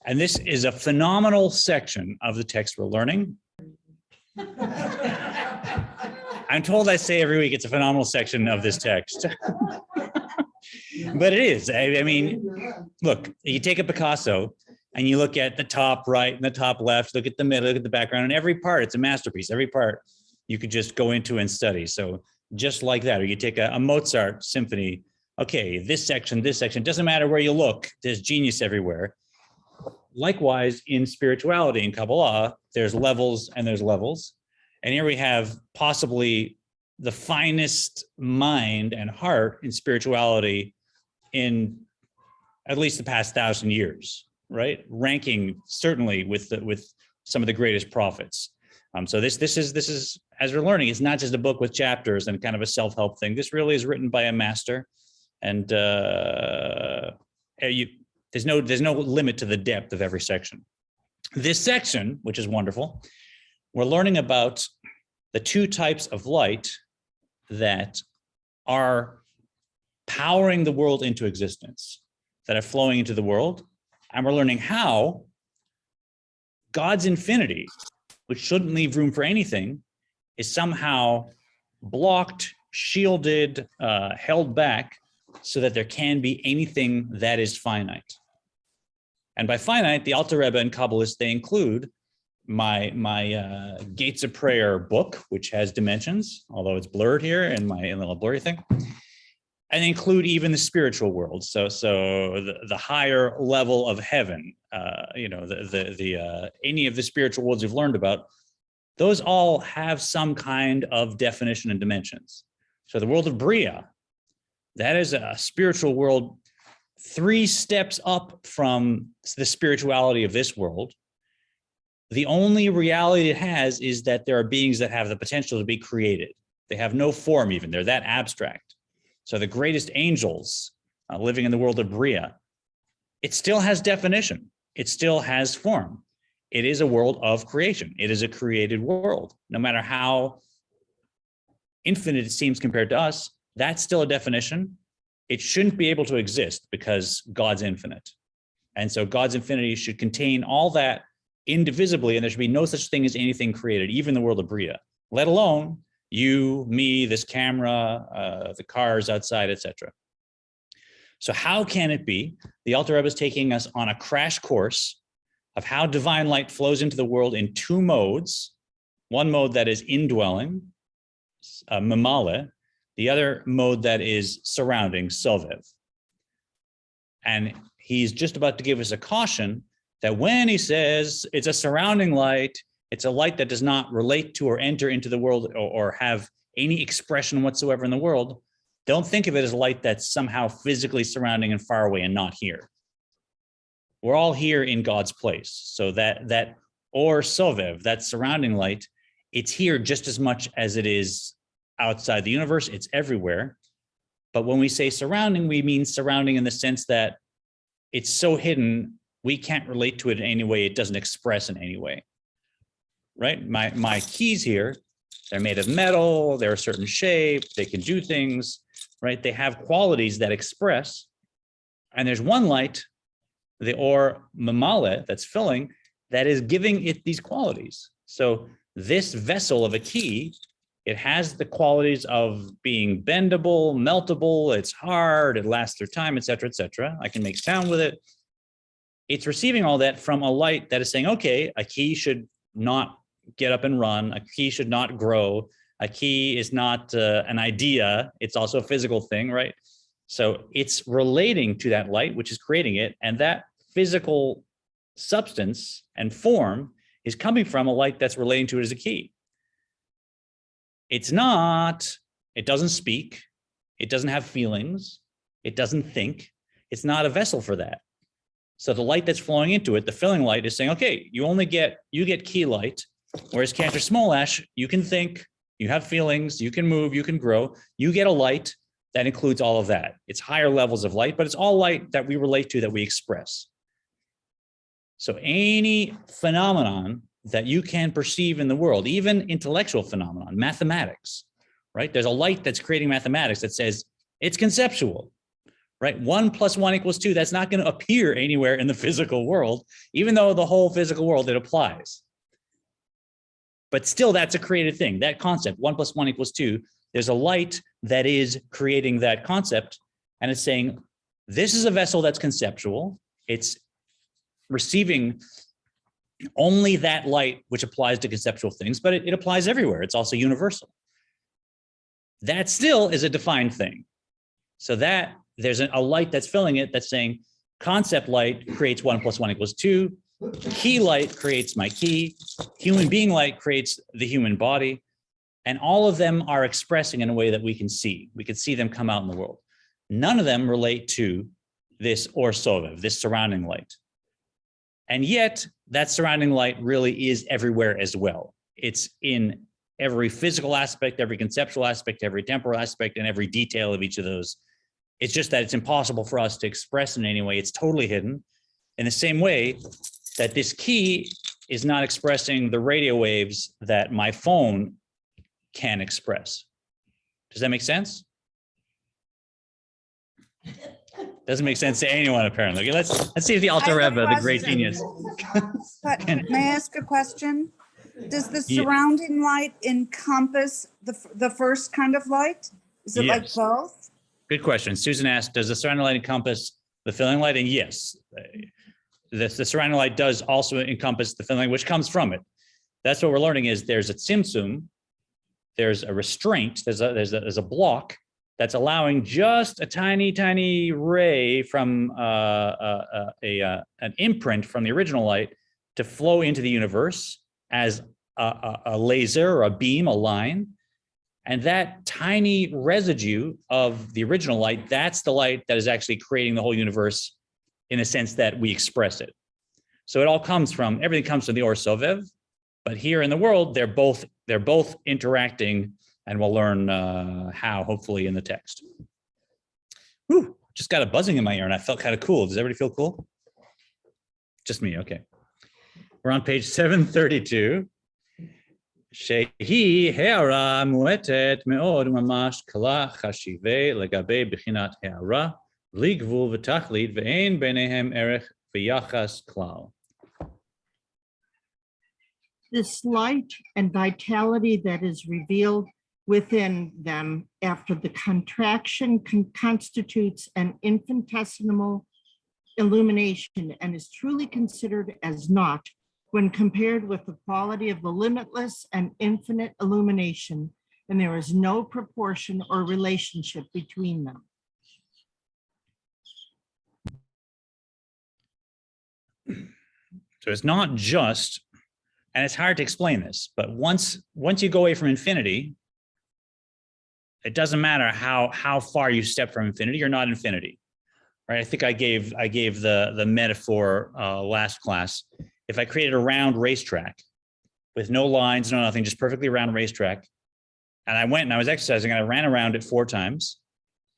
And this is a phenomenal section of the text we're learning. I'm told I say every week it's a phenomenal section of this text. But it is. I mean, look, you take a Picasso and you look at the top right and the top left, look at the middle, look at the background, and every part, it's a masterpiece. Every part you could just go into and study. So just like that, or you take a Mozart symphony, okay, this section, doesn't matter where you look, there's genius everywhere. Likewise, in spirituality, in Kabbalah, there's levels and there's levels. And here we have possibly the finest mind and heart in spirituality in at least the past 1,000 years, right? Ranking certainly with some of the greatest prophets. So this is, as we're learning, it's not just a book with chapters and kind of a self-help thing. This really is written by a master, and there's no limit to the depth of every section. This section, which is wonderful, we're learning about the two types of light that are powering the world into existence, that are flowing into the world. And we're learning how God's infinity, which shouldn't leave room for anything, is somehow blocked, shielded, held back so that there can be anything that is finite. And by finite, the Alter Rebbe and Kabbalists, they include my Gates of Prayer book, which has dimensions, although it's blurred here in my little blurry thing, and include even the spiritual world. So the higher level of heaven, any of the spiritual worlds we've learned about, those all have some kind of definition and dimensions. So the world of Bria, that is a spiritual world 3 steps up from the spirituality of this world. The only reality it has is that there are beings that have the potential to be created. They have no form even, they're that abstract. So the greatest angels living in the world of Bria, it still has definition. It still has form. It is a world of creation. It is a created world. No matter how infinite it seems compared to us, that's still a definition. It shouldn't be able to exist because God's infinite. And so God's infinity should contain all that indivisibly, and there should be no such thing as anything created, even the world of Bria, let alone you, me, this camera, the cars outside, etc. So how can it be? The Alter Rebbe is taking us on a crash course of how divine light flows into the world in 2 modes. One mode that is indwelling, mamale, the other mode that is surrounding, sovev. And he's just about to give us a caution that when he says it's a surrounding light, it's a light that does not relate to or enter into the world or have any expression whatsoever in the world, don't think of it as a light that's somehow physically surrounding and far away and not here. We're all here in God's place. So that or sovev, that surrounding light, it's here just as much as it is outside the universe. It's everywhere. But when we say surrounding, we mean surrounding in the sense that it's so hidden, we can't relate to it in any way. It doesn't express in any way, right? My keys here, they're made of metal. They're a certain shape. They can do things, right? They have qualities that express. And there's one light, the or mamale, that's filling, that is giving it these qualities. So this vessel of a key, it has the qualities of being bendable, meltable, it's hard, it lasts through time, et cetera, et cetera. I can make sound with it. It's receiving all that from a light that is saying, okay, a key should not get up and run, a key should not grow, a key is not an idea, it's also a physical thing, right? So it's relating to that light, which is creating it, and that physical substance and form is coming from a light that's relating to it as a key. It doesn't speak, it doesn't have feelings, it doesn't think, it's not a vessel for that. So the light that's flowing into it, the filling light, is saying, okay, you get key light, whereas Cantor Smolash, you can think, you have feelings, you can move, you can grow, you get a light that includes all of that. It's higher levels of light, but it's all light that we relate to, that we express. So any phenomenon that you can perceive in the world, even intellectual phenomenon, mathematics, right? There's a light that's creating mathematics that says it's conceptual, right? 1 + 1 = 2. That's not going to appear anywhere in the physical world, even though the whole physical world, it applies. But still, that's a created thing. That concept, 1 + 1 = 2, there's a light that is creating that concept, and it's saying, this is a vessel that's conceptual. It's receiving only that light which applies to conceptual things, but it applies everywhere. It's also universal. That still is a defined thing. So that there's a light that's filling it that's saying concept light creates 1 + 1 = 2. Key light creates my key. Human being light creates the human body. And all of them are expressing in a way that we can see. We can see them come out in the world. None of them relate to this or sovev, this surrounding light. And yet that surrounding light really is everywhere as well. It's in every physical aspect, every conceptual aspect, every temporal aspect, and every detail of each of those. It's just that it's impossible for us to express in any way. It's totally hidden. In the same way that this key is not expressing the radio waves that my phone can express. Does that make sense? Doesn't make sense to anyone, apparently. Okay, let's see if the Alter Rebbe, the great genius. But may I ask a question? Does the surrounding light encompass the first kind of light? Is it like both? Good question. Susan asked, does the surrounding light encompass the filling light? And yes, the surrounding light does also encompass the filling, which comes from it. That's what we're learning is there's a tzimtzum, there's a restraint, there's a block that's allowing just a tiny ray from an imprint from the original light to flow into the universe as a laser or a beam, a line. And that tiny residue of the original light, that's the light that is actually creating the whole universe in a sense that we express it. So it all comes from, everything comes from the Or Sovev, but here in the world, they're both interacting, and we'll learn how, hopefully, in the text. Whew, just got a buzzing in my ear and I felt kind of cool. Does everybody feel cool? Just me, okay. We're on page 732. Shehi ha'ara mu'etet me'od mamash kala chashivei legabe b'chinat ha'ara bli gvul v'tachlit ve'ein beinehem erech v'yachas klal. This light and vitality that is revealed within them after the contraction constitutes an infinitesimal illumination and is truly considered as naught when compared with the quality of the limitless and infinite illumination, and there is no proportion or relationship between them. So it's not just, and it's hard to explain this, but once you go away from infinity, it doesn't matter how far you step from infinity, you're not infinity, right? I think I gave the metaphor last class. If I created a round racetrack with no lines, no nothing, just perfectly round racetrack, and I went and I was exercising and I ran around it 4 times,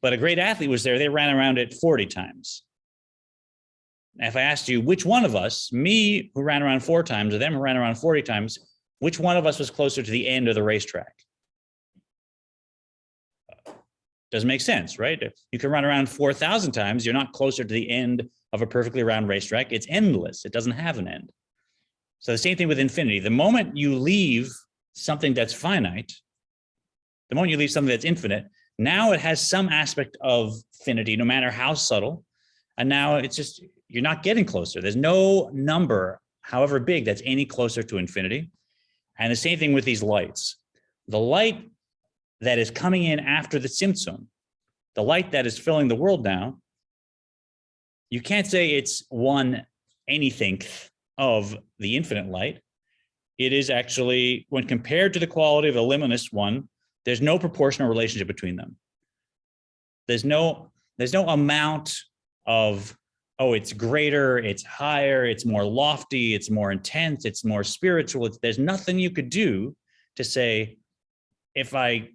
but a great athlete was there, they ran around it 40 times. And if I asked you which one of us, me who ran around 4 times or them who ran around 40 times, which one of us was closer to the end of the racetrack? Doesn't make sense, right? If you can run around 4,000 times, you're not closer to the end of a perfectly round racetrack. It's endless. It doesn't have an end. So the same thing with infinity. The moment you leave something that's finite, the moment you leave something that's infinite, now it has some aspect of finity, no matter how subtle. And now it's just, you're not getting closer. There's no number, however big, that's any closer to infinity. And the same thing with these lights. The light that is coming in after the tzimtzum, the light that is filling the world now, you can't say it's one anything of the infinite light. It is actually, when compared to the quality of the limitless one, there's no proportional relationship between them. There's no amount of, oh, it's greater, it's higher, it's more lofty, it's more intense, it's more spiritual. There's nothing you could do to say, if I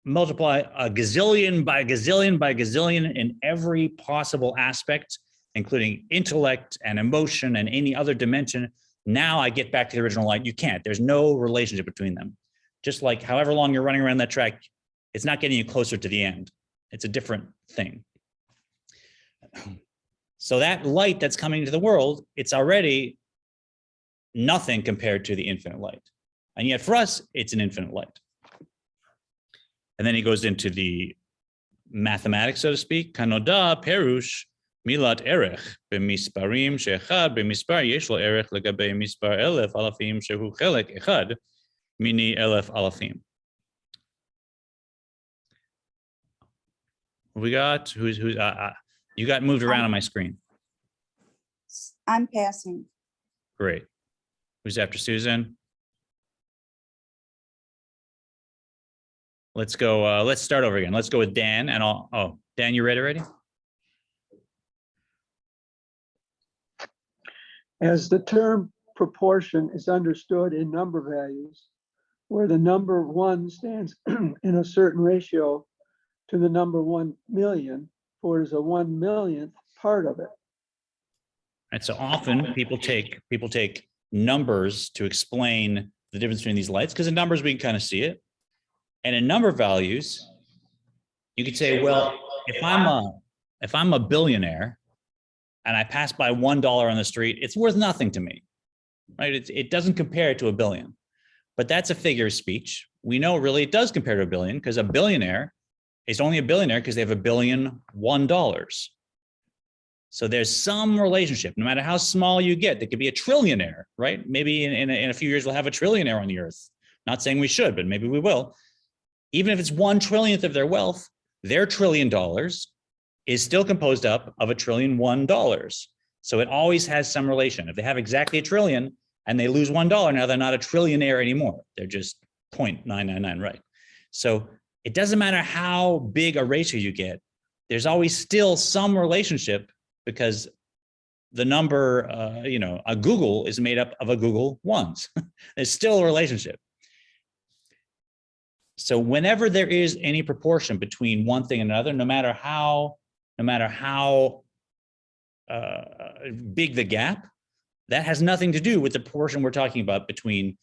multiply a gazillion by gazillion by gazillion in every possible aspect, including intellect and emotion and any other dimension, now I get back to the original light. You can't. There's no relationship between them. Just like however long you're running around that track, it's not getting you closer to the end. It's a different thing. So that light that's coming into the world, it's already nothing compared to the infinite light. And yet for us, it's an infinite light. And then he goes into the mathematics, so to speak. Kanoda perush milat erech b'misparim she'echad b'mispar yesh lo erech legabe mispar elef alafim shehu chelek echad mini elef alafim. We got who's you got moved around on my screen. I'm passing. Great. Who's after Susan? Let's go. Let's start over again. Let's go with Dan and I'll. Oh, Dan, you ready already? As the term proportion is understood in number values, where the number 1 stands in a certain ratio to the number 1 million, for it is a 1 millionth part of it. And so often people take numbers to explain the difference between these lights, because in numbers we can kind of see it. And in number values, you could say, well, if I'm a billionaire and I pass by $1 on the street, it's worth nothing to me, right? It doesn't compare to a billion, but that's a figure of speech. We know really it does compare to a billion, because a billionaire is only a billionaire because they have $1 billion $1. So there's some relationship, no matter how small you get. There could be a trillionaire, right? Maybe in a few years we'll have a trillionaire on the earth. Not saying we should, but maybe we will. Even if it's 1 trillionth of their wealth, their $1 trillion is still composed up of $1 trillion $1. So it always has some relation. If they have exactly $1 trillion and they lose $1, now they're not a trillionaire anymore. They're just 0.999, right? So it doesn't matter how big a ratio you get, there's always still some relationship, because the number, a Google is made up of a Google ones. There's still a relationship. So whenever there is any proportion between one thing and another, no matter how big the gap, that has nothing to do with the proportion we're talking about between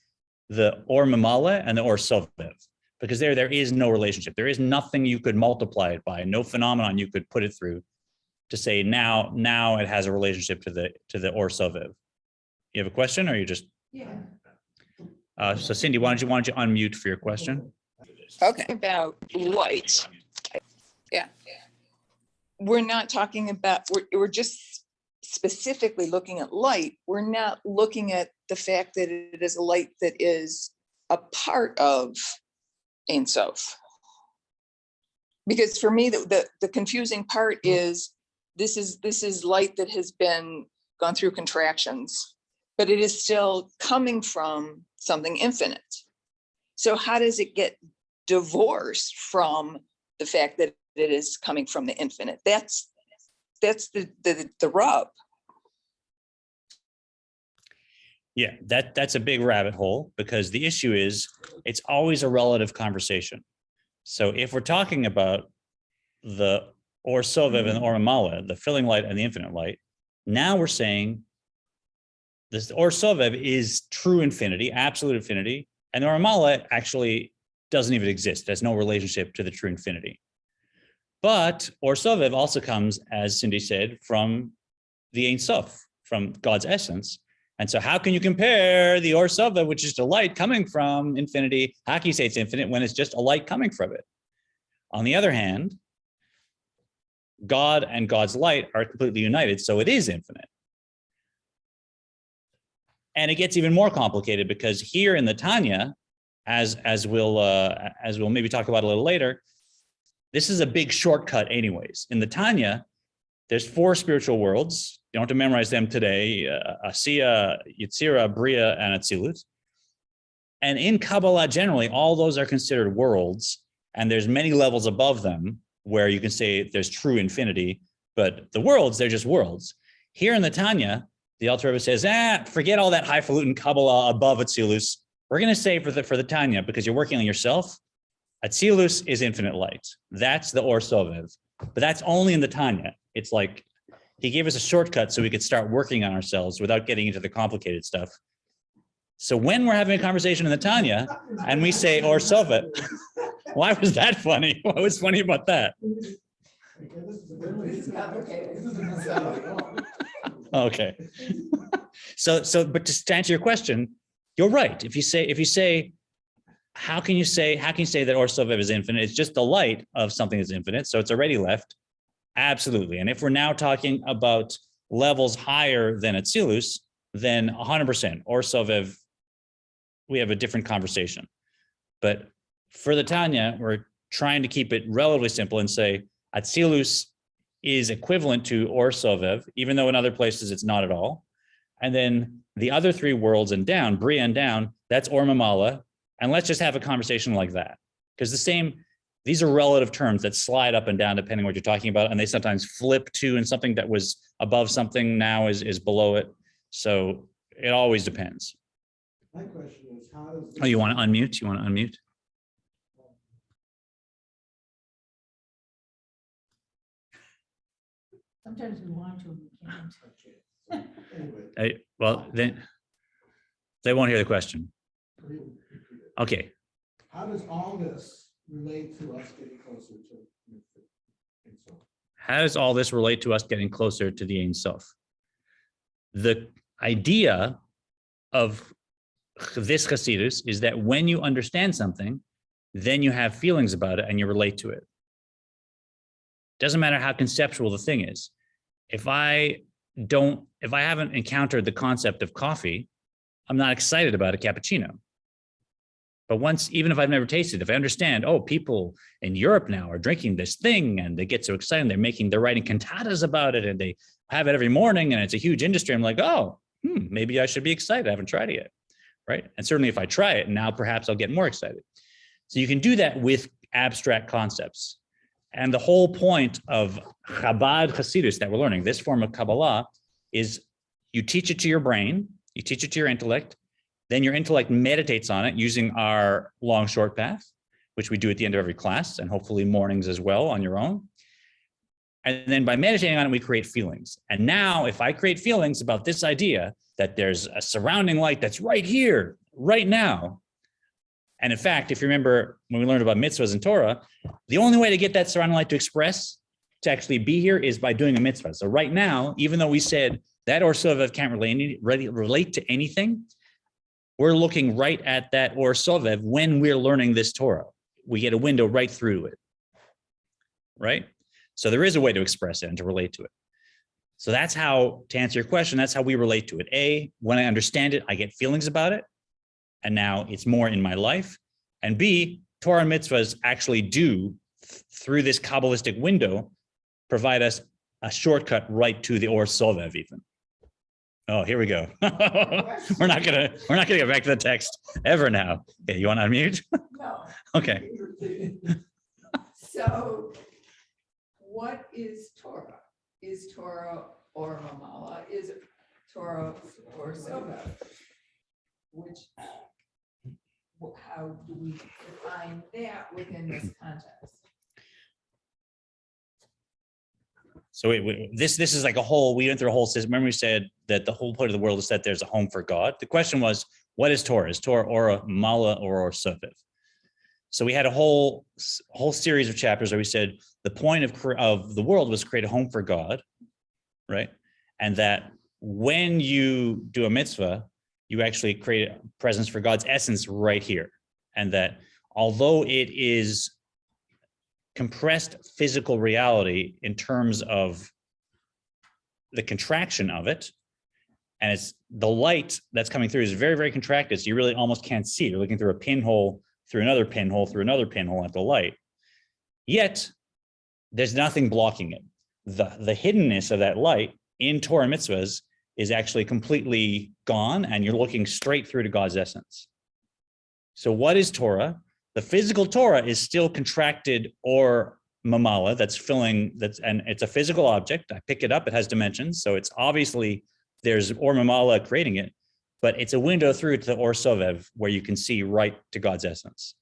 the Or Mamala and the Or Sovev, because there is no relationship. There is nothing you could multiply it by, no phenomenon you could put it through to say now it has a relationship to the Or Sovev. You have a question, or you just? Yeah. So Cindy, why don't you unmute for your question? Okay. About light. Yeah. We're not talking about, we're just specifically looking at light. We're not looking at the fact that it is a light that is a part of Ein Sof. Because for me, the confusing part is this is light that has gone through contractions, but it is still coming from something infinite. So how does it get divorced from the fact that it is coming from the infinite? That's the rub. Yeah, that's a big rabbit hole, because the issue is it's always a relative conversation. So if we're talking about the Or Sovev and the Or Mamala, the filling light and the infinite light, now we're saying this Or Sovev is true infinity, absolute infinity, and the Or Mamala actually doesn't even exist. There's no relationship to the true infinity. But Or Sovev also comes, as Cindy said, from the Ein Sof, from God's essence. And so how can you compare the Or Sovev, which is a light coming from infinity? How can you say it's infinite when it's just a light coming from it? On the other hand, God and God's light are completely united, so it is infinite. And it gets even more complicated, because here in the Tanya, as we'll maybe talk about a little later, this is a big shortcut anyways. In the Tanya, there's 4 spiritual worlds. You don't have to memorize them today: Asiya, Yetzira, Bria, and Atzilut. And in Kabbalah, generally, all those are considered worlds, and there's many levels above them where you can say there's true infinity, but the worlds, they're just worlds. Here in the Tanya, the Alter Rebbe says, forget all that highfalutin Kabbalah above Atzilus. We're going to say for the Tanya, because you're working on yourself, Atzilus is infinite light. That's the Or Sovev, but that's only in the Tanya. It's like he gave us a shortcut so we could start working on ourselves without getting into the complicated stuff. So when we're having a conversation in the Tanya and we say Or Sovev, why was that funny? What was funny about that? This is complicated. Okay. But to answer your question, you're right. If you say, how can you say that Or Sovev is infinite? It's just the light of something that's infinite. So it's already left. Absolutely. And if we're now talking about levels higher than Atzilus, then 100% Or Sovev, we have a different conversation. But for the Tanya, we're trying to keep it relatively simple and say Atzilus is equivalent to Or Sovev, even though in other places it's not at all. And then the other three worlds and down, Bria and down, that's Or Mamala. And let's just have a conversation like that. Because these are relative terms that slide up and down depending on what you're talking about. And they sometimes flip to, and something that was above something now is below it. So it always depends. My question is, how does? Oh, you want to unmute? You want to unmute? Sometimes we want to, we can't. Anyway, Well, then they won't hear the question. repeat it. Okay. How does all this relate to us getting closer to? And so, How does all this relate to us getting closer to the Ein Sof? The idea of this Hasidus is that when you understand something, then you have feelings about it and you relate to it. Doesn't matter how conceptual the thing is. If I haven't encountered the concept of coffee, I'm not excited about a cappuccino. But even if I've never tasted, if I understand, oh, people in Europe now are drinking this thing and they get so excited, they're writing cantatas about it and they have it every morning and it's a huge industry. I'm like, oh, maybe I should be excited. I haven't tried it yet, right? And certainly if I try it, now perhaps I'll get more excited. So you can do that with abstract concepts. And the whole point of Chabad Hasidus that we're learning, this form of Kabbalah, is you teach it to your brain, you teach it to your intellect, then your intellect meditates on it using our long short path, which we do at the end of every class and hopefully mornings as well on your own. And then by meditating on it, we create feelings. And now if I create feelings about this idea that there's a surrounding light that's right here, right now. And in fact, if you remember when we learned about mitzvahs and Torah, the only way to get that surrounding light to actually be here is by doing a mitzvah. So right now, even though we said that Or Sovev can't relate to anything, we're looking right at that Or Sovev when we're learning this Torah. We get a window right through it, right? So there is a way to express it and to relate to it. So that's how, to answer your question, that's how we relate to it. A, when I understand it, I get feelings about it, and now it's more in my life. And B, Torah and mitzvahs actually do, through this Kabbalistic window, provide us a shortcut right to the Or Sovev even. Oh, here we go. We're not gonna get back to the text ever now. Okay, you want to unmute? No. Okay. So what is Torah? Is Torah or Mamala? Is it Torah or Sovev? How do we define that within this context? So this is like we went through a whole system. Remember we said that the whole point of the world is that there's a home for God. The question was, what is Torah? Is Torah Or Mala or Sovev? So we had a whole series of chapters where we said the point of the world was to create a home for God, right? And that when you do a mitzvah, you actually create a presence for God's essence right here. And that although it is compressed physical reality in terms of the contraction of it, and it's the light that's coming through is very, very contracted. So you really almost can't see it. You're looking through a pinhole, through another pinhole, through another pinhole at the light. Yet there's nothing blocking it. The hiddenness of that light in Torah mitzvahs is actually completely gone, and you're looking straight through to God's essence. So what is Torah? The physical Torah is still contracted Or Mamala, and it's a physical object. I pick it up, it has dimensions. So it's obviously there's Or Mamala creating it, but it's a window through to the Or Sovev where you can see right to God's essence.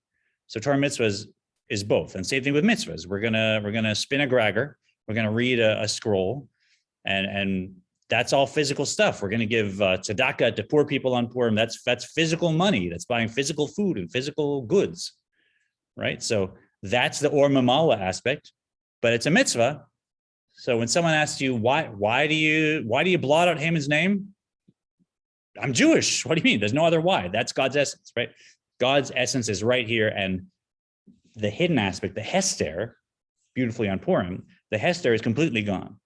So Torah mitzvahs is both. And same thing with mitzvahs. We're gonna spin a gragger, we're gonna read a scroll, and that's all physical stuff. We're going to give tzedakah to poor people on Purim. That's physical money. That's buying physical food and physical goods, right? So that's the Or Mamala aspect. but it's a mitzvah. So when someone asks you, why do you blot out Haman's name? I'm Jewish. What do you mean? There's no other why. That's God's essence, right? God's essence is right here. And the hidden aspect, the Hester, beautifully on Purim, the Hester is completely gone.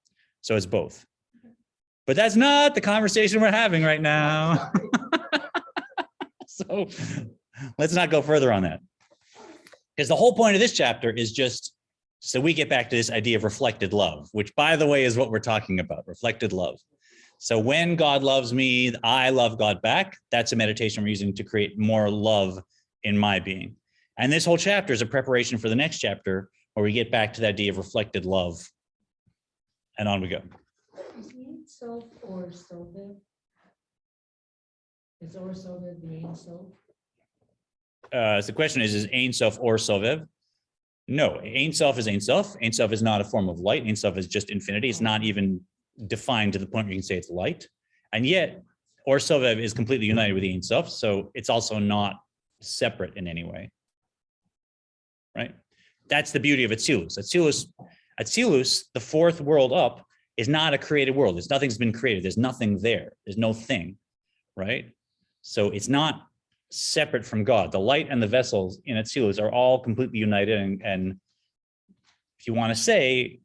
So it's both. But that's not the conversation we're having right now. So let's not go further on that. Because the whole point of this chapter is just so we get back to this idea of reflected love, which, by the way, is what we're talking about, reflected love. So when God loves me, I love God back. That's a meditation we're using to create more love in my being. And this whole chapter is a preparation for the next chapter where we get back to the idea of reflected love. And on we go. Is Ein Sof or Sovev? Is or Sovev the Ein Sof? So the question is Ein Sof or Sovev? No, Ein Sof is Ein Sof. Ein Sof is not a form of light. Ein Sof is just infinity. It's not even defined to the point where you can say it's light. And yet, or Sovev is completely united with Ein Sof, so it's also not separate in any way. Right? That's the beauty of Atzilus. Atzilus, the fourth world up, is not a created world. Nothing's been created. There's nothing there. There's no thing, right? So it's not separate from God. The light and the vessels in Atzilus are all completely united. And if you want to say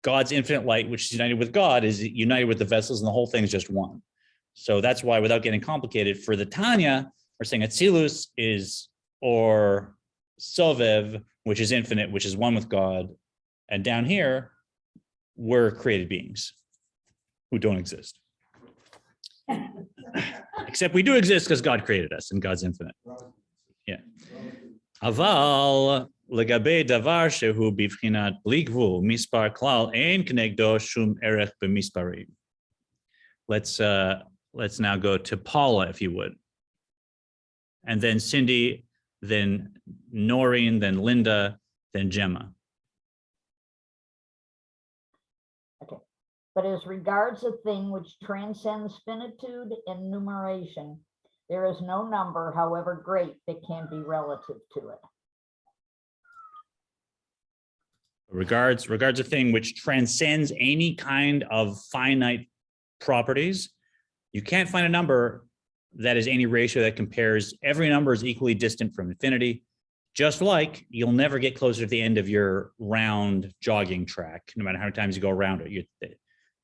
God's infinite light, which is united with God, is united with the vessels, and the whole thing is just one. So that's why, without getting complicated, for the Tanya, we're saying Atzilus is or Sovev, which is infinite, which is one with God. And down here, we're created beings who don't exist. Except we do exist because God created us and God's infinite. Yeah. Aval legabe davar shehu bivchinat bli gvul mispar klal ein kenegdo shum erech b'misparim. Let's now go to Paula, if you would. And then Cindy, then Noreen, then Linda, then Gemma. Okay. But as regards a thing which transcends finitude and numeration, there is no number, however great, that can be relative to it. Regards a thing which transcends any kind of finite properties, you can't find a number that is any ratio that compares. Every number is equally distant from infinity, just like you'll never get closer to the end of your round jogging track, no matter how many times you go around it.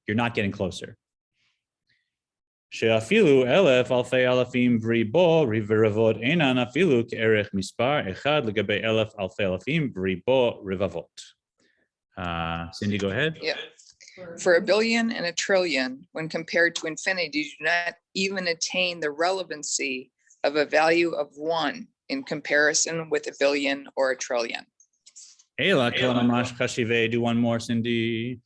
You're not getting closer. She'afilu elef alfei alafim v'ribo rivavot enan afilu ke'erech mispar echad legabe elef alfei alafim v'ribo rivavot. Cindy, go ahead. Yeah. For a billion and a trillion, when compared to infinity, do not even attain the relevancy of a value of one in comparison with a billion or a trillion. Ela kalamash chashive. Do one more, Cindy.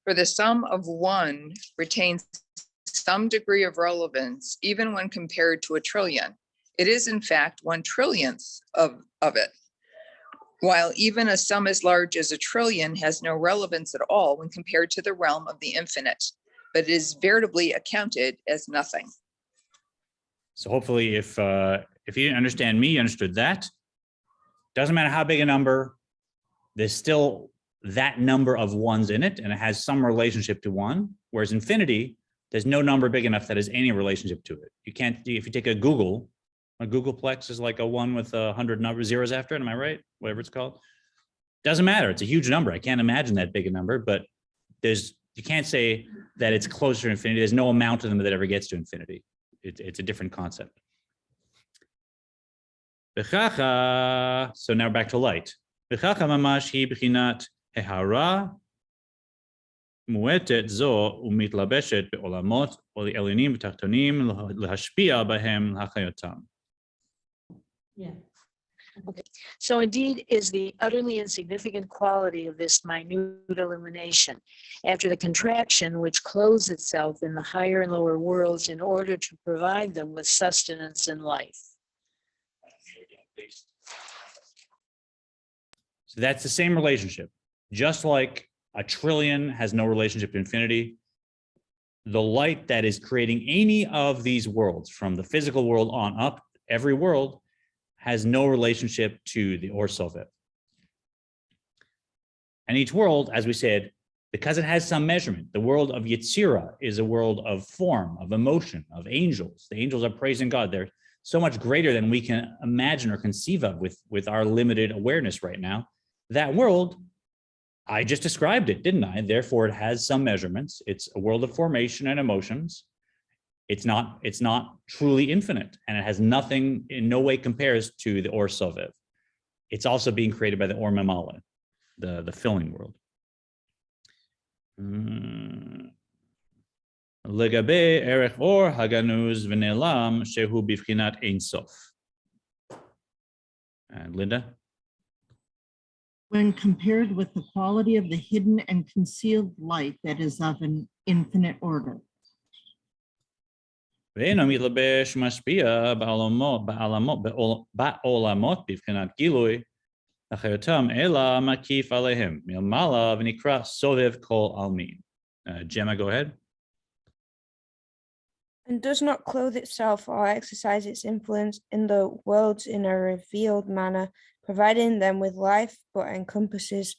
For the sum of one retains some degree of relevance, even when compared to a trillion. It is, in fact, 1/1,000,000th of it. While even a sum as large as a trillion has no relevance at all when compared to the realm of the infinite, but it is veritably accounted as nothing. So hopefully if you didn't understand me, you understood that. Doesn't matter how big a number, there's still that number of ones in it, and it has some relationship to one, whereas infinity, there's no number big enough that has any relationship to it. You can't, if you take a Googleplex is like a one with 100 zeros after it, am I right? Whatever it's called. Doesn't matter, it's a huge number. I can't imagine that big a number, but you can't say that it's closer to infinity. There's no amount of them that ever gets to infinity. It's a different concept. So now back to light. Hehara muetet zo umitlabeshet beolamot oli'elinim v'tachtonim lahashpia bahem hachayotam. Yeah. Okay. So indeed is the utterly insignificant quality of this minute illumination after the contraction which clothes itself in the higher and lower worlds in order to provide them with sustenance and life. So that's the same relationship. Just like a trillion has no relationship to infinity, the light that is creating any of these worlds, from the physical world on up, every world has no relationship to the Or Sovev. And each world, as we said, because it has some measurement, the world of Yetzirah is a world of form, of emotion, of angels. The angels are praising God. They're so much greater than we can imagine or conceive of with our limited awareness right now. That world, I just described it, didn't I? Therefore, it has some measurements. It's a world of formation and emotions. It's not truly infinite, and it has nothing, in no way compares to the Or Sovev. It's also being created by the Or Mamala, the filling world. Legabe erech or haganuz v'nelam shehu bivchinat ein sof. And Linda? When compared with the quality of the hidden and concealed light that is of an infinite order. ואינו מתלבש משפיע בעולמות בבחינת גילוי, אחריותם אלא מקיף עליהם מלמעלה ונקרא סובב כל עלמין. Gemma, go ahead. And does not clothe itself or exercise its influence in the worlds in a revealed manner, providing them with life, but encompasses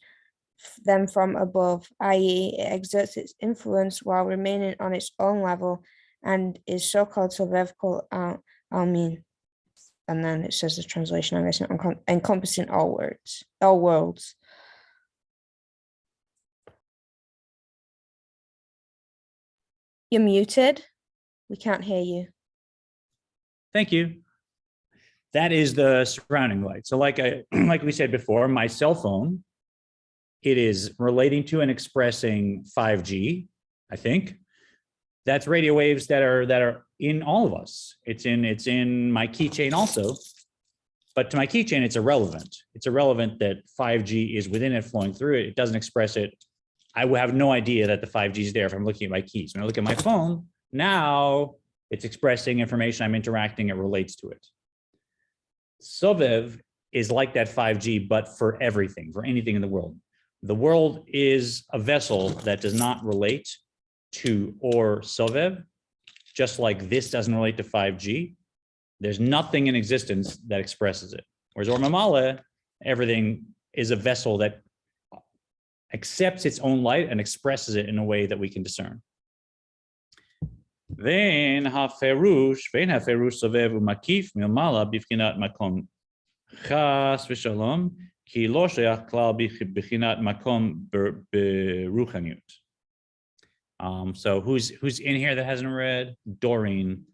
them from above, i.e., it exerts its influence while remaining on its own level, and is so-called Sovev Kol Almin. And then it says the translation, I guess, encompassing all worlds. You're muted. We can't hear you. Thank you. That is the surrounding light. So like we said before, my cell phone, it is relating to and expressing 5G, I think. That's radio waves that are in all of us. It's in my keychain also, but to my keychain, it's irrelevant. It's irrelevant that 5G is within it, flowing through it. It doesn't express it. I will have no idea that the 5G is there if I'm looking at my keys. When I look at my phone, now it's expressing information, I'm interacting, it relates to it. Sovev is like that 5G, but for everything, for anything in the world. The world is a vessel that does not relate to Or Sovev, just like this doesn't relate to 5G. There's nothing in existence that expresses it. Whereas Or Mamala, everything is a vessel that accepts its own light and expresses it in a way that we can discern. Vein haferush sovev umakif milmala bivchinat makom chas v'shalom ki lo sheach klal bivchinat makom beruchaniut. So who's in here that hasn't read? Doreen,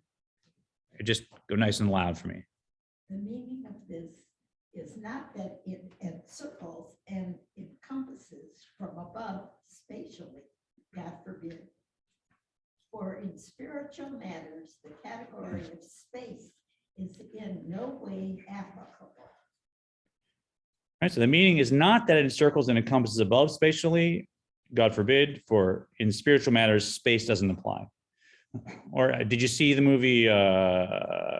just go nice and loud for me. The meaning of this is not that it encircles and encompasses from above spatially, God forbid. For in spiritual matters, the category of space is in no way applicable. Right, so the meaning is not that it encircles and encompasses above spatially, God forbid, for in spiritual matters, space doesn't apply. Or did you see the movie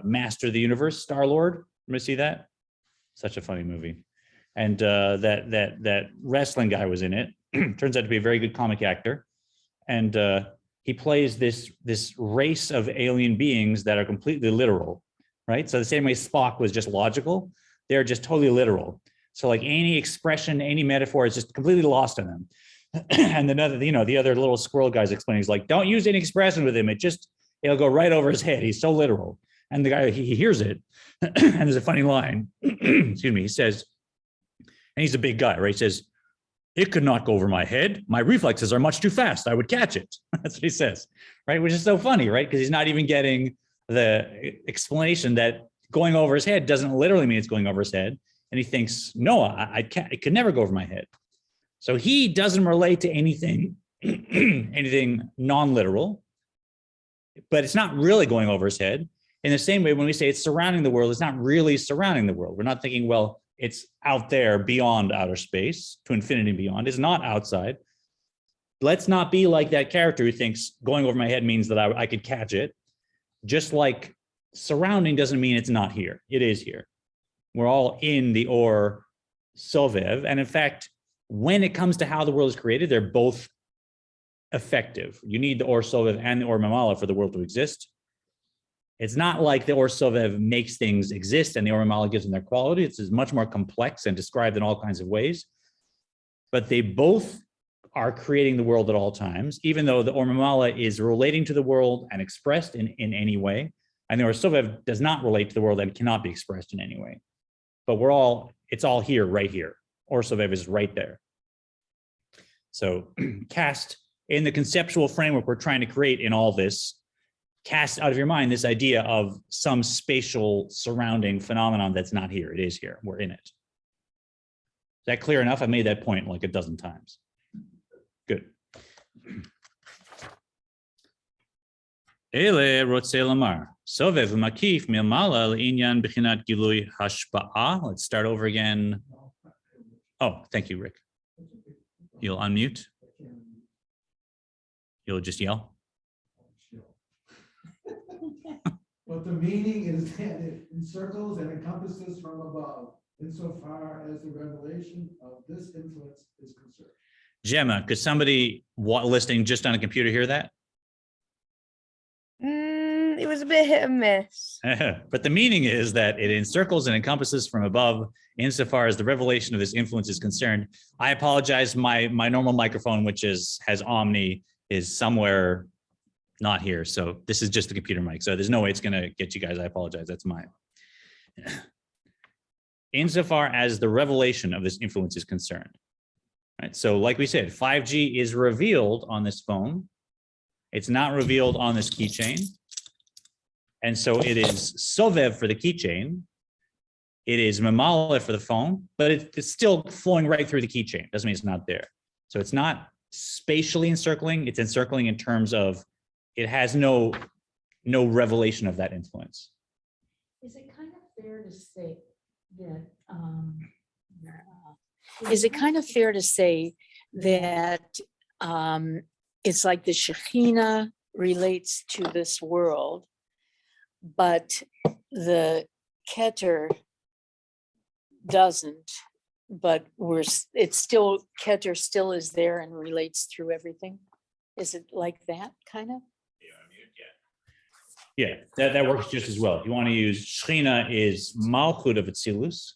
Master of the Universe, Star-Lord? Remember see that? Such a funny movie. And that wrestling guy was in it. Turns out to be a very good comic actor. And he plays this race of alien beings that are completely literal, right? So the same way Spock was just logical, they're just totally literal. So like any expression, any metaphor is just completely lost on them. And then the other little squirrel guy's explaining, he's like, don't use any expression with him. It'll go right over his head. He's so literal. And the guy, he hears it. And there's a funny line, excuse me, he says, and he's a big guy, right? He says, it could not go over my head. My reflexes are much too fast. I would catch it. That's what he says, right? Which is so funny, right? Because he's not even getting the explanation that going over his head doesn't literally mean it's going over his head. And he thinks, no, it could never go over my head. So he doesn't relate to anything, anything non-literal, but it's not really going over his head. In the same way, when we say it's surrounding the world, it's not really surrounding the world. We're not thinking, well, it's out there beyond outer space to infinity and beyond. It's not outside. Let's not be like that character who thinks going over my head means that I could catch it. Just like surrounding doesn't mean it's not here. It is here. We're all in the Or Sovev. And in fact, when it comes to how the world is created, they're both effective. You need the Or Sovev and the Or Mamala for the world to exist. It's not like the Or Sovev makes things exist and the Or Mala gives them their quality. It's much more complex and described in all kinds of ways. But they both are creating the world at all times, even though the Or Mala is relating to the world and expressed in any way. And the Or Sovev does not relate to the world and cannot be expressed in any way. But it's all here, right here. Or Sovev is right there. So cast in the conceptual framework we're trying to create in all this, cast out of your mind this idea of some spatial surrounding phenomenon that's not here. It is here. We're in it. Is that clear enough? I made that point like a dozen times. Good. Ele rotze lamar. Sovev makif milmala le'inyan b'chinat gilui hashba'a. Let's start over again. Oh, thank you, Rick. You'll unmute. You'll just yell. But the meaning is that it encircles and encompasses from above, insofar as the revelation of this influence is concerned. Gemma, could somebody listening just on a computer hear that? It was a bit hit and miss. But the meaning is that it encircles and encompasses from above insofar as the revelation of this influence is concerned. I apologize. My normal microphone, which has Omni, is somewhere not here. So this is just the computer mic. So there's no way it's going to get you guys. I apologize. That's mine. Insofar as the revelation of this influence is concerned. Right. So like we said, 5G is revealed on this phone. It's not revealed on this keychain. And so it is Sovev for the keychain. It is Mamala for the phone, but it's still flowing right through the keychain. Doesn't mean it's not there. So it's not spatially encircling. It's encircling in terms of it has no revelation of that influence. Is it kind of fair to say that, it's like the Shekhinah relates to this world, but the Keter doesn't, but Keter still is there and relates through everything? Is it like that kind of? Yeah, that works just as well. If you want to use Shekhinah is Malchut of Atzilus.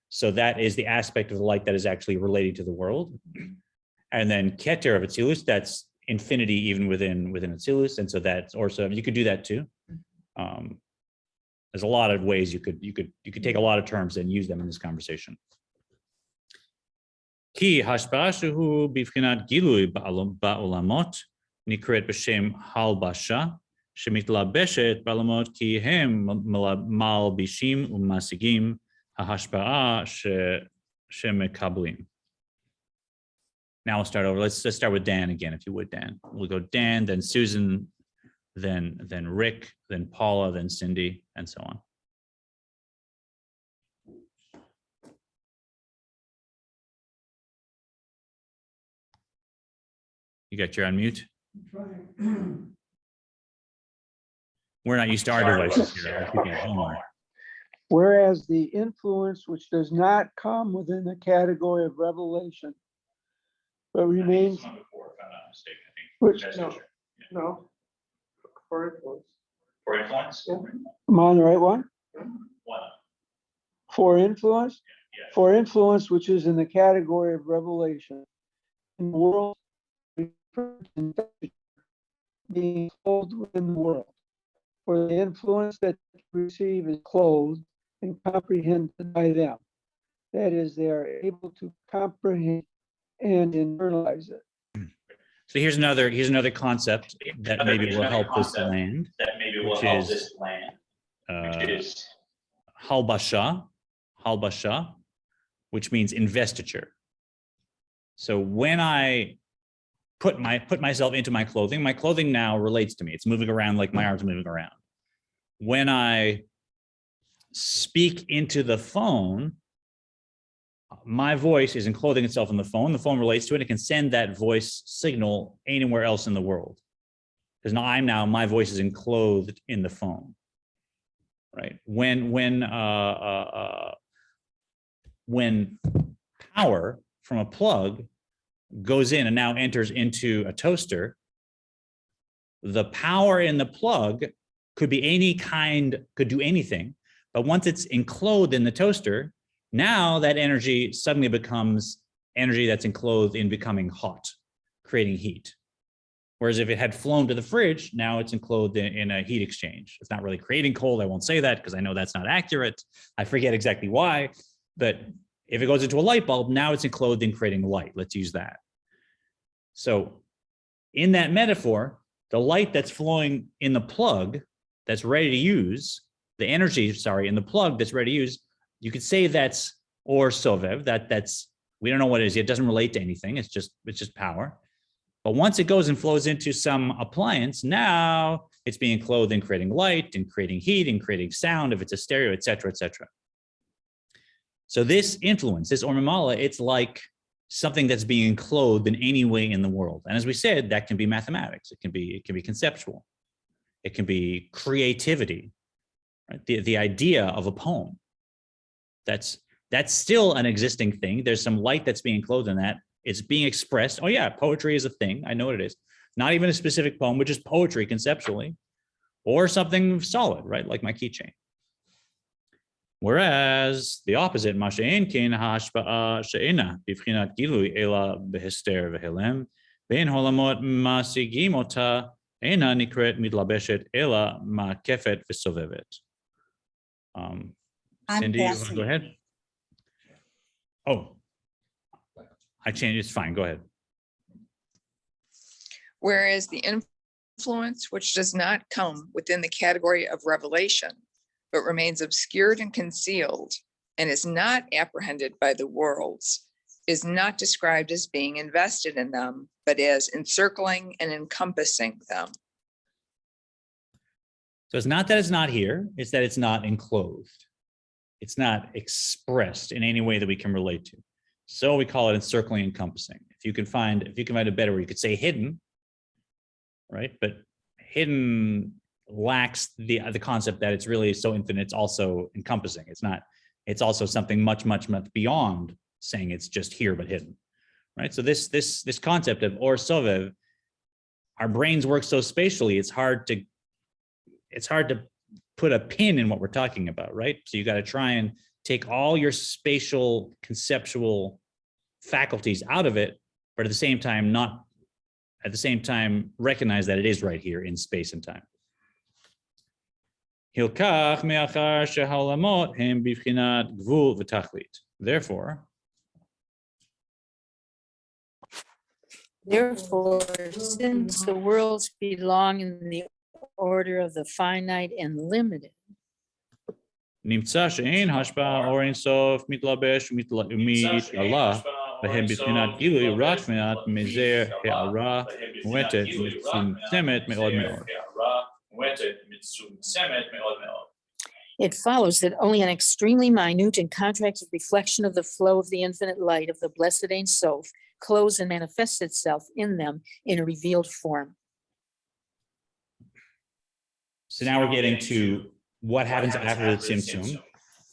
So that is the aspect of the light that is actually relating to the world. And then Keter of Atzilus, that's infinity even within Atzilus. And so that's also, you could do that too. There's a lot of ways you could take a lot of terms and use them in this conversation. Ki hashpara shehu bivchinat gilui ba'olamot nikret b'shem halbasha shemitlabeshet ba'olamot ki hem malbishim u'masigim hahashpara shemekablim. Now we'll start over. Let's start with Dan again, if you would, Dan. We'll go Dan, then Susan, then Rick, then Paula, then Cindy, and so on. You got your unmute? We're not used to our devices here. Whereas the influence which does not come within the category of revelation, but remains. Which, no. For influence. For influence? Yeah. Am I on the right one? What? For influence? Yeah. For influence, which is in the category of revelation. In the world, being clothed within the world. For the influence that you receive is clothed and comprehended by them. That is, they are able to comprehend and internalize it. So here's another concept that maybe will help this land. Which is halbasha, which means investiture. So when I put myself into my clothing now relates to me. It's moving around like my arm's moving around. When I speak into the phone, my voice is enclothing itself in the phone relates to it. It can send that voice signal anywhere else in the world. Because now my voice is enclosed in the phone, right? When power from a plug goes in and now enters into a toaster, the power in the plug could be any kind, could do anything. But once it's enclosed in the toaster, now that energy suddenly becomes energy that's enclosed in becoming hot, creating heat. Whereas if it had flown to the fridge, now it's enclosed in a heat exchange. It's not really creating cold. I won't say that because I know that's not accurate. I forget exactly why. But if it goes into a light bulb, now it's enclosed in creating light. Let's use that. So in that metaphor, the light that's flowing in the plug that's ready to use, the energy, sorry, in the plug that's ready to use, you could say that's or sovev, that's, we don't know what it is. It doesn't relate to anything. It's just power. But once it goes and flows into some appliance, now it's being clothed in creating light and creating heat and creating sound if it's a stereo, et cetera, et cetera. So this influence, this ormamala, it's like something that's being clothed in any way in the world. And as we said, that can be mathematics. It can be conceptual. It can be creativity, right? The idea of a poem. That's still an existing thing. There's some light that's being clothed in that. It's being expressed. Oh yeah, poetry is a thing. I know what it is. Not even a specific poem, which is poetry conceptually, or something solid, right? Like my keychain. Whereas the opposite, ma she'en kein hashpa'a she'ena bivchinat gilui ela behester vehelem ben holamot masigim ota ena nikret mitlabeshet ela ma'kefet v'sovevet. Cindy, you want to go ahead? Oh, I changed. It's fine. Go ahead. Whereas the influence, which does not come within the category of revelation, but remains obscured and concealed, and is not apprehended by the worlds, is not described as being invested in them, but as encircling and encompassing them. So it's not that it's not here, it's that it's not enclosed. It's not expressed in any way that we can relate to. So we call it encircling, encompassing. If you can find a better word, you could say hidden, right? But hidden lacks the concept that it's really so infinite, it's also encompassing. It's also something much, much, much beyond saying it's just here but hidden, right? So this concept of or sovev, our brains work so spatially, it's hard to put a pin in what we're talking about, right? So you got to try and take all your spatial conceptual faculties out of it, but at the same time recognize that it is right here in space and time. Therefore, since the worlds belong in the order of the finite and limited, נמצא שאין השפעה או אינסוף מתלבש ומתעלה בהם בבחינת גילוי רק מעט מזה הערה מועטת מצומצמת מאוד מאוד. it follows that only an extremely minute and contracted reflection of the flow of the infinite light of the blessed Ein Sof clothes and manifests itself in them in a revealed form. So now we're getting to what happens after the Tzimtzum.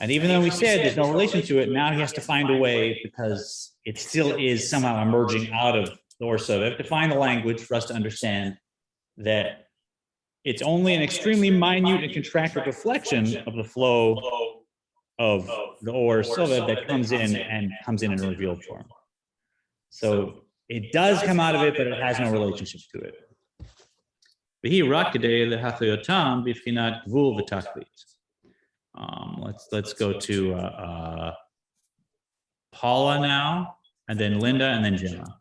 And even though we said there's no relation to it, now he has to find a way, because it still is somehow emerging out of the Or Sovev, to find a language for us to understand that it's only an extremely minute and contracted reflection of the flow of the Or Sovev that comes in in a revealed form. So it does come out of it, but it has no relationship to it. Let's go to Paula now, and then Linda, and then Gemma.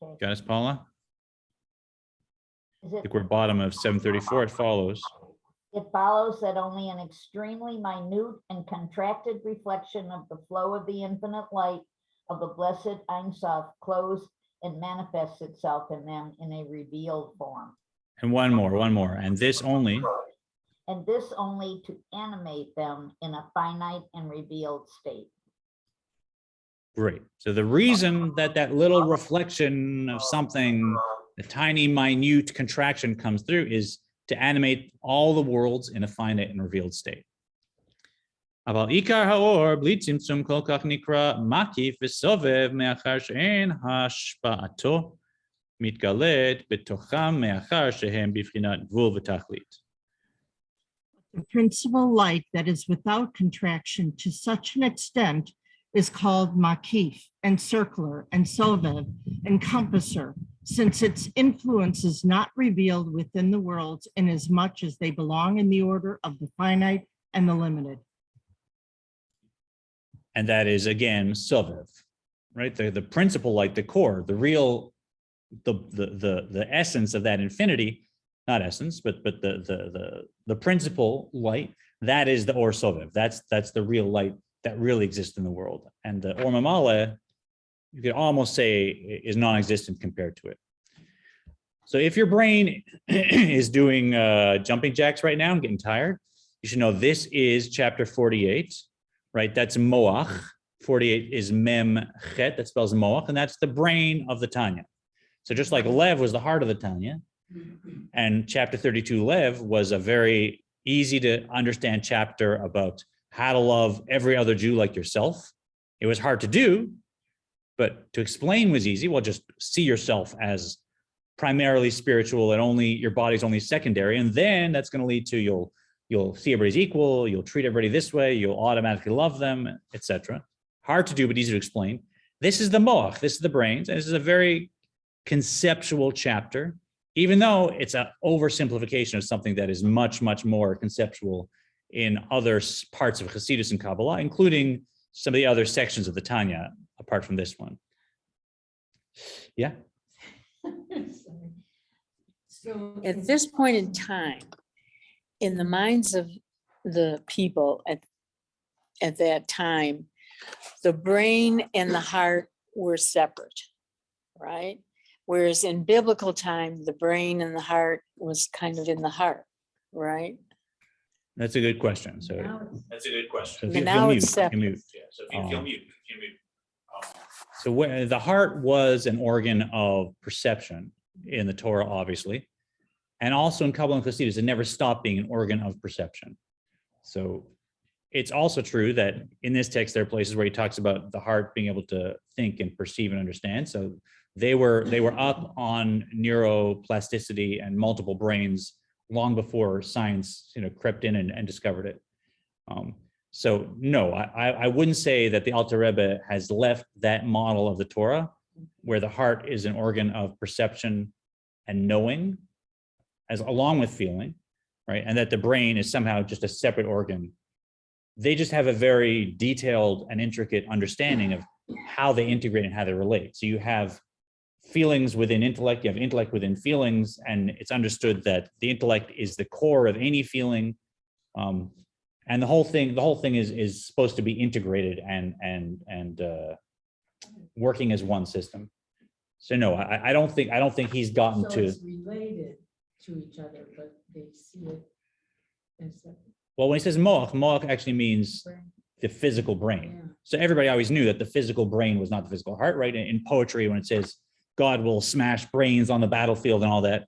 Okay. Got us, Paula? Is I think we're bottom of 734. It follows. It follows that only an extremely minute and contracted reflection of the flow of the infinite light of the blessed Ein Sof clothes and manifests itself in them in a revealed form. And one more. And this only. And this only to animate them in a finite and revealed state. Great. So the reason that little reflection of something, the tiny, minute contraction comes through, is to animate all the worlds in a finite and revealed state. אבל עיקר האור בלי צמצום כל כך נקרא מקיף וסובב מאחר שאין השפעתו מתגלית בתוכם מאחר שהם בבחינת גבול ותכלית. The principal light that is without contraction to such an extent is called makif, encircler, and sovev, encompasser, since its influence is not revealed within the worlds inasmuch as they belong in the order of the finite and the limited. And that is again sovev, right? The principle, like the core, the real, the essence of that infinity, not essence, but the principle light, that is the or sovev. That's the real light that really exists in the world. And the or mamala, you could almost say, is non-existent compared to it. So if your brain is doing jumping jacks right now and getting tired, you should know this is chapter 48, right? That's moach. 48 is mem chet, that spells moach, and that's the brain of the Tanya. So just like Lev was the heart of the Tanya, and chapter 32 Lev was a very easy to understand chapter about how to love every other Jew like yourself. It was hard to do, but to explain was easy. Well, just see yourself as primarily spiritual and only your body's only secondary. And then that's going to lead to you'll see everybody's equal, you'll treat everybody this way, you'll automatically love them, etc. Hard to do, but easy to explain. This is the moach, this is the brains, and this is a very conceptual chapter, even though it's an oversimplification of something that is much, much more conceptual in other parts of Hasidus and Kabbalah, including some of the other sections of the Tanya, apart from this one. Yeah? So at this point in time, in the minds of the people at that time, the brain and the heart were separate, right? Whereas in biblical time, the brain and the heart was kind of in the heart, right? That's a good question. So That's a good question. So if But you now feel it's mute, separate. you mute. Yeah, so if you feel mute, So where the heart was an organ of perception in the Torah, obviously, and also in Kabbalah and Hasidus, it never stopped being an organ of perception. So it's also true that in this text, there are places where he talks about the heart being able to think and perceive and understand. So they were up on neuroplasticity and multiple brains long before science, crept in and discovered it. So no, I wouldn't say that the Alter Rebbe has left that model of the Torah, where the heart is an organ of perception and knowing, as along with feeling, right? And that the brain is somehow just a separate organ. They just have a very detailed and intricate understanding of how they integrate and how they relate. So you have feelings within intellect, you have intellect within feelings, and it's understood that the intellect is the core of any feeling. And the whole thing is supposed to be integrated and working as one system. So no, I don't think he's gotten So to. it's related to each other, but they see it as separate. Well, when he says moach actually means the physical brain. Yeah. So everybody always knew that the physical brain was not the physical heart, right? In poetry, when it says God will smash brains on the battlefield and all that,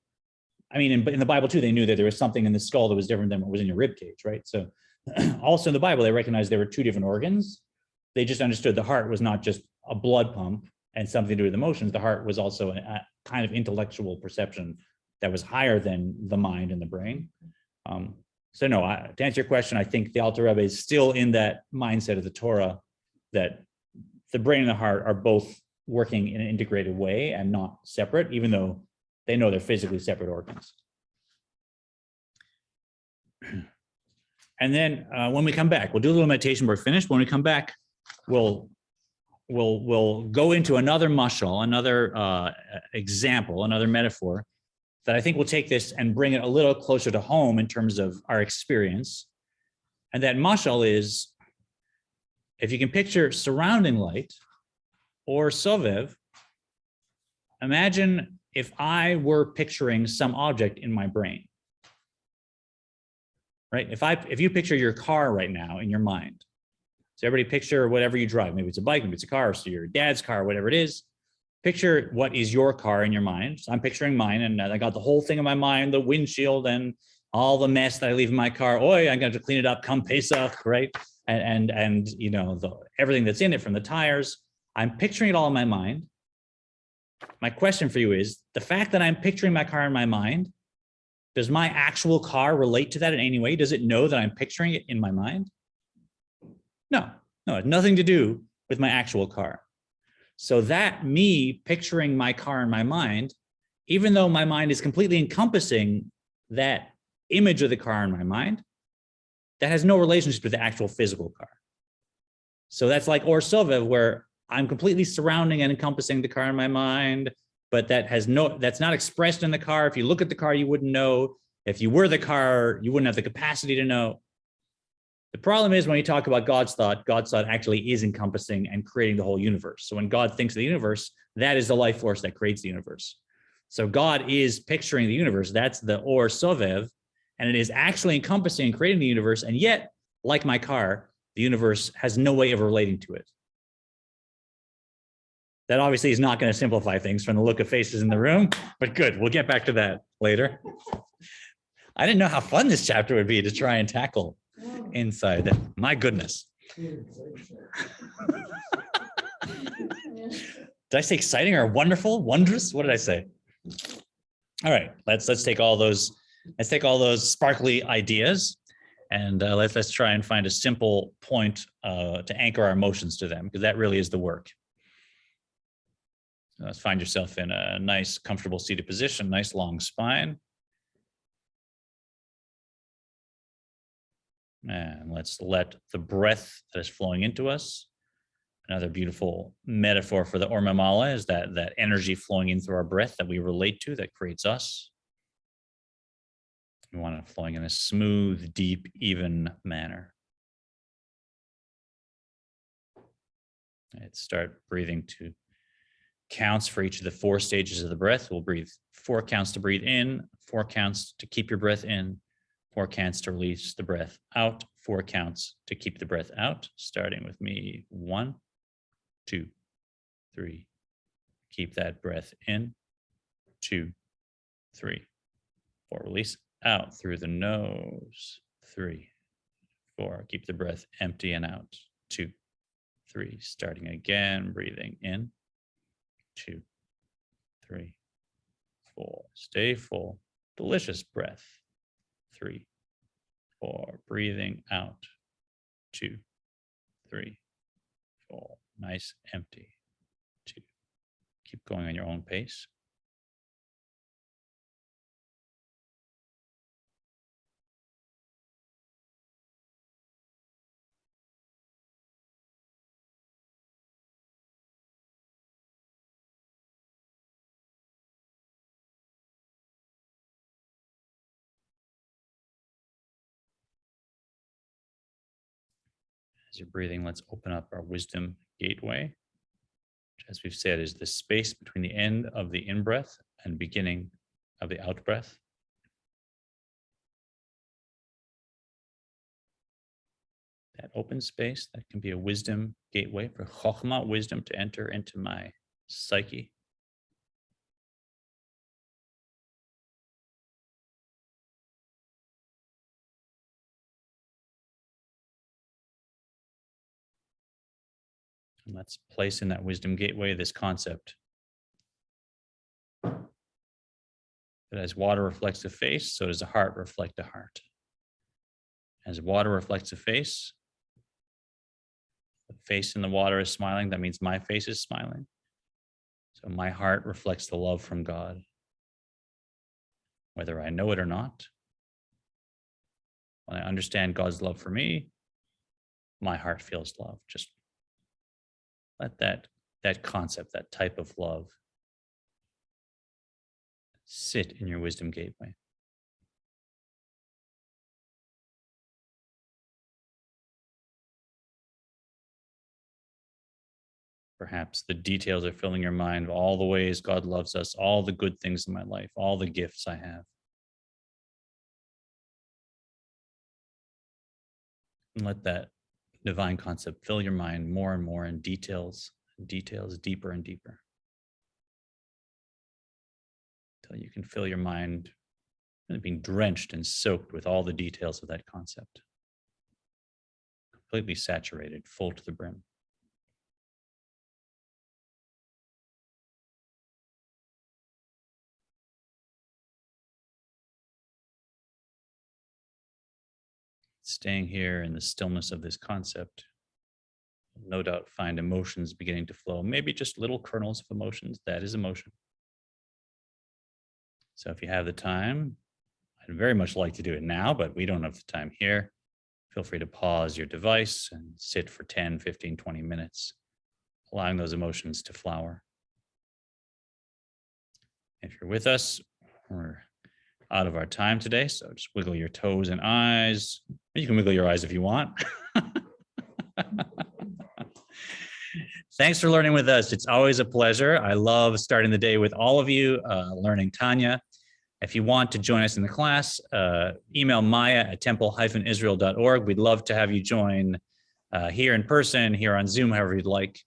I mean, in the Bible too, they knew that there was something in the skull that was different than what was in your rib cage, right? So also in the Bible, they recognized there were two different organs. They just understood the heart was not just a blood pump and something to do with emotions. The heart was also a kind of intellectual perception that was higher than the mind and the brain. So no, to answer your question, I think the Alter Rebbe is still in that mindset of the Torah that the brain and the heart are both working in an integrated way and not separate, even though they know they're physically separate organs. And then when we come back, we'll do a little meditation. We're finished. When we come back, we'll go into another mashal, another example, another metaphor that I think will take this and bring it a little closer to home in terms of our experience. And that mashal is, if you can picture surrounding light or sovev, imagine if I were picturing some object in my brain, right? If you picture your car right now in your mind, so everybody picture whatever you drive, maybe it's a bike, maybe it's a car, so your dad's car, whatever it is, picture what is your car in your mind. So I'm picturing mine, and I got the whole thing in my mind, the windshield and all the mess that I leave in my car. Oi, I'm going to clean it up come Pesach, right? And you know, everything that's in it from the tires. I'm picturing it all in my mind. My question for you is, the fact that I'm picturing my car in my mind, does my actual car relate to that in any way? Does it know that I'm picturing it in my mind? No, it had nothing to do with my actual car. So that me picturing my car in my mind, even though my mind is completely encompassing that image of the car in my mind, that has no relationship with the actual physical car. So that's like Or Sovev, where I'm completely surrounding and encompassing the car in my mind, but that's not expressed in the car. If you look at the car, you wouldn't know. If you were the car, you wouldn't have the capacity to know. The problem is when you talk about God's thought actually is encompassing and creating the whole universe. So when God thinks of the universe, that is the life force that creates the universe. So God is picturing the universe. That's the Or Sovev, and it is actually encompassing and creating the universe. And yet, like my car, the universe has no way of relating to it. That obviously is not going to simplify things from the look of faces in the room, but good. We'll get back to that later. I didn't know how fun this chapter would be to try and tackle inside. My goodness. Did I say exciting or wonderful, wondrous? What did I say? All right, let's take all those sparkly ideas and let's try and find a simple point to anchor our emotions to them, because that really is the work. So let's find yourself in a nice, comfortable seated position, nice long spine. And let's let the breath that is flowing into us. Another beautiful metaphor for the Or Mamala is that energy flowing in through our breath that we relate to, that creates us. We want it flowing in a smooth, deep, even manner. Let's start breathing to counts for each of the 4 stages of the breath. We'll breathe 4 counts to breathe in, 4 counts to keep your breath in, 4 counts to release the breath out, 4 counts to keep the breath out, starting with me. 1, 2, 3. Keep that breath in. 2, 3, 4. Release out through the nose. 3, 4. Keep the breath empty and out. 2, 3. Starting again, breathing in. 2, 3, 4. Stay full. Delicious breath. 3, 4. Breathing out. 2, 3, 4. Nice, empty. 2. Keep going on your own pace. As you're breathing, let's open up our wisdom gateway, which, as we've said, is the space between the end of the in-breath and beginning of the out-breath. That open space, that can be a wisdom gateway for chokhmah, wisdom, to enter into my psyche. And let's place in that wisdom gateway this concept that as water reflects the face, so does the heart reflect the heart. As water reflects the face in the water is smiling, that means my face is smiling. So my heart reflects the love from God. Whether I know it or not, when I understand God's love for me, my heart feels love. Just let that concept, that type of love, sit in your wisdom gateway. Perhaps the details are filling your mind of all the ways God loves us, all the good things in my life, all the gifts I have. And let that divine concept fill your mind more and more in details, deeper and deeper. Until you can fill your mind really being drenched and soaked with all the details of that concept. Completely saturated, full to the brim. Staying here in the stillness of this concept, no doubt find emotions beginning to flow, maybe just little kernels of emotions. That is emotion. So if you have the time, I'd very much like to do it now, but we don't have the time here. Feel free to pause your device and sit for 10, 15, 20 minutes, allowing those emotions to flower. If you're with us, we're out of our time today, so just wiggle your toes and eyes. You can wiggle your eyes if you want. Thanks for learning with us. It's always a pleasure. I love starting the day with all of you, learning Tanya. If you want to join us in the class, email maya@temple-israel.org. We'd love to have you join here in person, here on Zoom, however you'd like.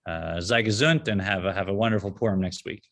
Sei gesund, and have a wonderful Purim next week.